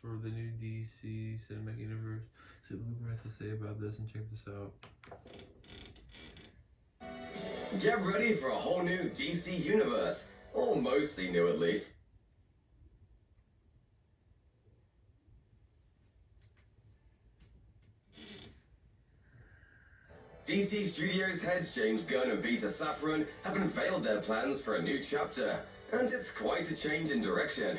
for the new DC Cinematic Universe. See what Luber has to say about this and check this out. Get ready for a whole new DC universe, or mostly new at least. DC Studios heads James Gunn and Peter Safran have unveiled their plans for a new chapter, and it's quite a change in direction.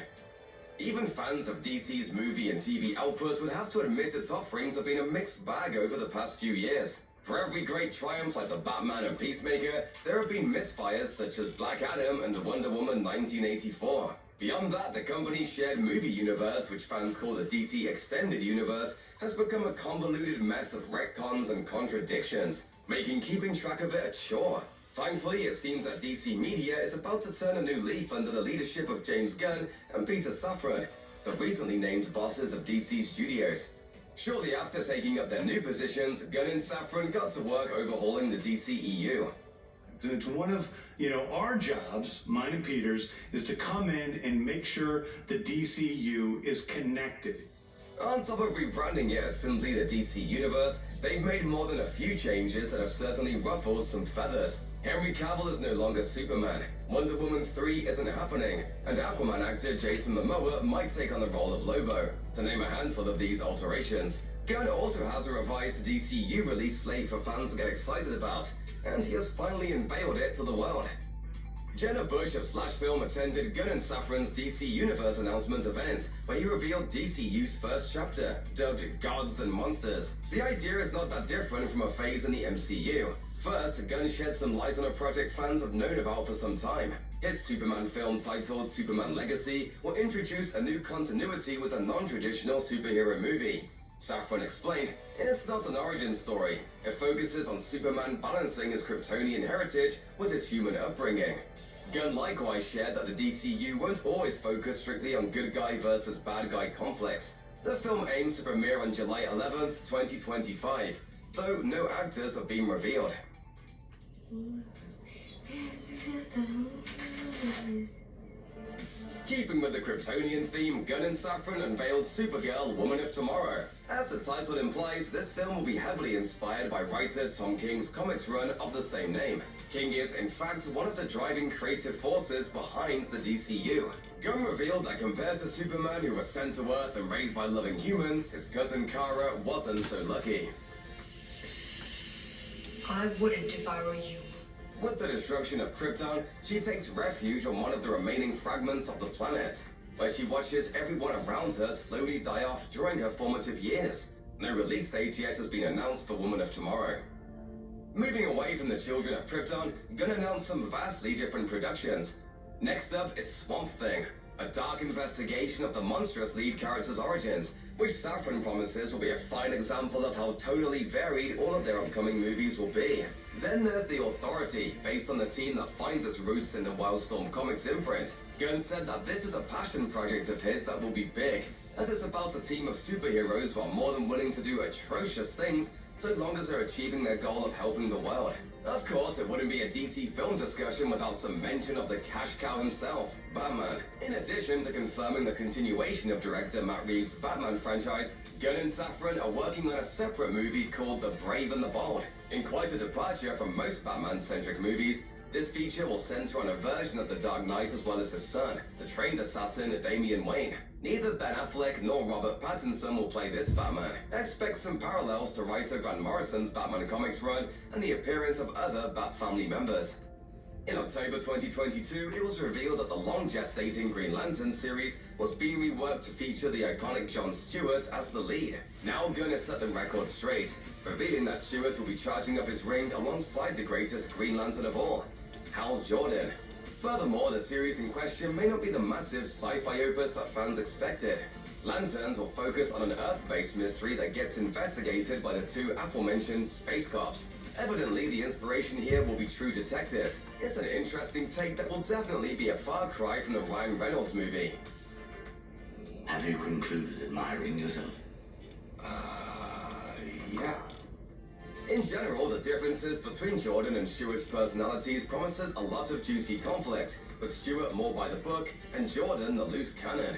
Even fans of DC's movie and TV output would have to admit its offerings have been a mixed bag over the past few years. For every great triumph like the Batman and Peacemaker, there have been misfires such as Black Adam and Wonder Woman 1984. Beyond that, the company's shared movie universe, which fans call the DC Extended Universe, has become a convoluted mess of retcons and contradictions, making keeping track of it a chore. Thankfully, it seems that DC Media is about to turn a new leaf under the leadership of James Gunn and Peter Safran, the recently named bosses of DC Studios. Shortly after taking up their new positions, Gunn and Safran got to work overhauling the DCEU. It's one of, our jobs, mine and Peter's, is to come in and make sure the DCU is connected. On top of rebranding it as simply the DC Universe, they've made more than a few changes that have certainly ruffled some feathers. Henry Cavill is no longer Superman, Wonder Woman 3 isn't happening, and Aquaman actor Jason Momoa might take on the role of Lobo, to name a handful of these alterations. Gunn also has a revised DCU release slate for fans to get excited about, and he has finally unveiled it to the world. Jenna Bush of Slash Film attended Gunn and Safran's DC Universe announcement event, where he revealed DCU's first chapter, dubbed Gods and Monsters. The idea is not that different from a phase in the MCU. First, Gunn shed some light on a project fans have known about for some time. His Superman film titled Superman Legacy will introduce a new continuity with a non-traditional superhero movie. Safran explained, it's not an origin story. It focuses on Superman balancing his Kryptonian heritage with his human upbringing. Gunn likewise shared that the DCU won't always focus strictly on good guy versus bad guy conflicts. The film aims to premiere on July 11th, 2025, though no actors have been revealed. Keeping with the Kryptonian theme, Gunn and Safran unveiled Supergirl, Woman of Tomorrow. As the title implies, this film will be heavily inspired by writer Tom King's comics run of the same name. King is, in fact, one of the driving creative forces behind the DCU. Gunn revealed that compared to Superman, who was sent to Earth and raised by loving humans, his cousin Kara wasn't so lucky. I wouldn't if I were you. With the destruction of Krypton, she takes refuge on one of the remaining fragments of the planet, where she watches everyone around her slowly die off during her formative years. No release date yet has been announced for Woman of Tomorrow. Moving away from the children of Krypton, Gunn announced some vastly different productions. Next up is Swamp Thing, a dark investigation of the monstrous lead character's origins, which Safran promises will be a fine example of how tonally varied all of their upcoming movies will be. Then there's The Authority, based on the team that finds its roots in the Wildstorm Comics imprint. Gunn said that this is a passion project of his that will be big, as it's about a team of superheroes who are more than willing to do atrocious things so long as they're achieving their goal of helping the world. Of course, it wouldn't be a DC film discussion without some mention of the cash cow himself, Batman. In addition to confirming the continuation of director Matt Reeves' Batman franchise, Gunn and Safran are working on a separate movie called The Brave and the Bold. In quite a departure from most Batman-centric movies, this feature will center on a version of the Dark Knight as well as his son, the trained assassin Damian Wayne. Neither Ben Affleck nor Robert Pattinson will play this Batman. Expect some parallels to writer Grant Morrison's Batman comics run and the appearance of other Bat family members. In October 2022, it was revealed that the long-gestating Green Lantern series was being reworked to feature the iconic Jon Stewart as the lead. Now Gunn has set the record straight, revealing that Stewart will be charging up his ring alongside the greatest Green Lantern of all, Hal Jordan. Furthermore, the series in question may not be the massive sci-fi opus that fans expected. Lanterns will focus on an Earth-based mystery that gets investigated by the two aforementioned space cops. Evidently, the inspiration here will be True Detective. It's an interesting take that will definitely be a far cry from the Ryan Reynolds movie. Have you concluded admiring yourself? Yeah. In general, the differences between Jordan and Stewart's personalities promises a lot of juicy conflict, with Stewart more by the book and Jordan the loose cannon.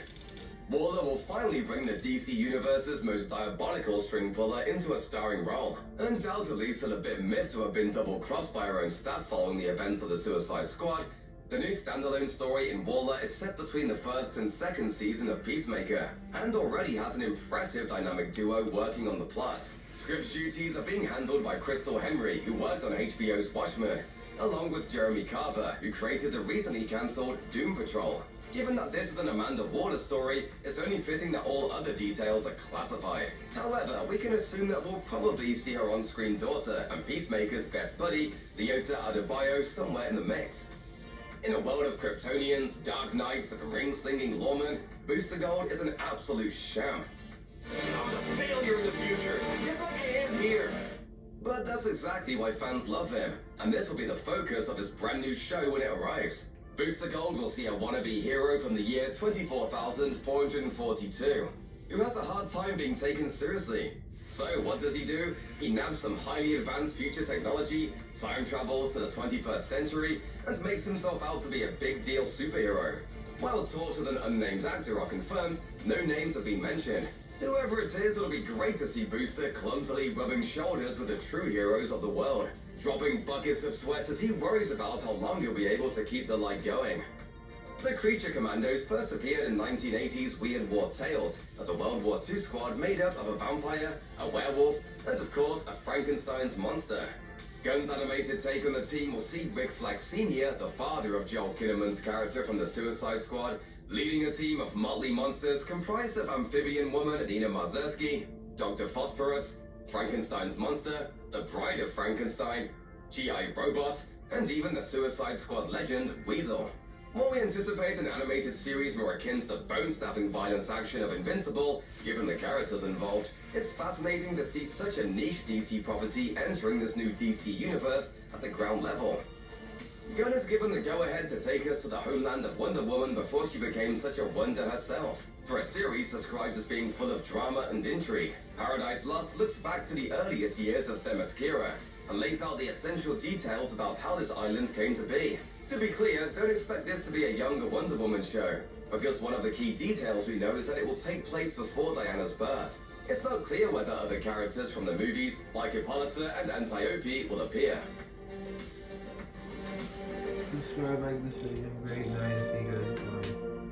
Waller will finally bring the DC Universe's most diabolical string puller into a starring role. Undoubtedly still a bit miffed to have been double-crossed by her own staff following the events of the Suicide Squad, the new standalone story in Waller is set between the first and second season of Peacemaker, and already has an impressive dynamic duo working on the plot. Script duties are being handled by Crystal Henry, who worked on HBO's Watchmen, along with Jeremy Carver, who created the recently cancelled Doom Patrol. Given that this is an Amanda Waller story, it's only fitting that all other details are classified. However, we can assume that we'll probably see her on-screen daughter and Peacemaker's best buddy, Leota Adebayo, somewhere in the mix. In a world of Kryptonians, Dark Knights, and ring-slinging lawmen, Booster Gold is an absolute sham. I was a failure in the future, just like I am here. But that's exactly why fans love him, and this will be the focus of his brand new show when it arrives. Booster Gold will see a wannabe hero from the year 24,442, who has a hard time being taken seriously. So what does he do? He nabs some highly advanced future technology, time travels to the 21st century, and makes himself out to be a big deal superhero. While talks with an unnamed actor are confirmed, no names have been mentioned. Whoever it is, it'll be great to see Booster clumsily rubbing shoulders with the true heroes of the world, dropping buckets of sweat as he worries about how long he'll be able to keep the light going. The Creature Commandos first appeared in 1980's Weird War Tales as a World War II squad made up of a vampire, a werewolf, and of course a Frankenstein's monster. Gunn's animated take on the team will see Rick Flag Sr., the father of Joel Kinnaman's character from the Suicide Squad, leading a team of motley monsters comprised of Amphibian Woman Nina Mazersky, Dr. Phosphorus, Frankenstein's monster, the Bride of Frankenstein, G.I. Robot, and even the Suicide Squad legend, Weasel. While we anticipate an animated series more akin to the bone-snapping violence action of Invincible, given the characters involved, it's fascinating to see such a niche DC property entering this new DC universe at the ground level. Gunn is given the go-ahead to take us to the homeland of Wonder Woman before she became such a wonder herself. For a series described as being full of drama and intrigue, Paradise Lost looks back to the earliest years of Themyscira and lays out the essential details about how this island came to be. To be clear, don't expect this to be a younger Wonder Woman show, because one of the key details we know is that it will take place before Diana's birth. It's not clear whether other characters from the movies, like Hippolyta and Antiope, will appear. Subscribe, like this video. Great night. See you guys tomorrow.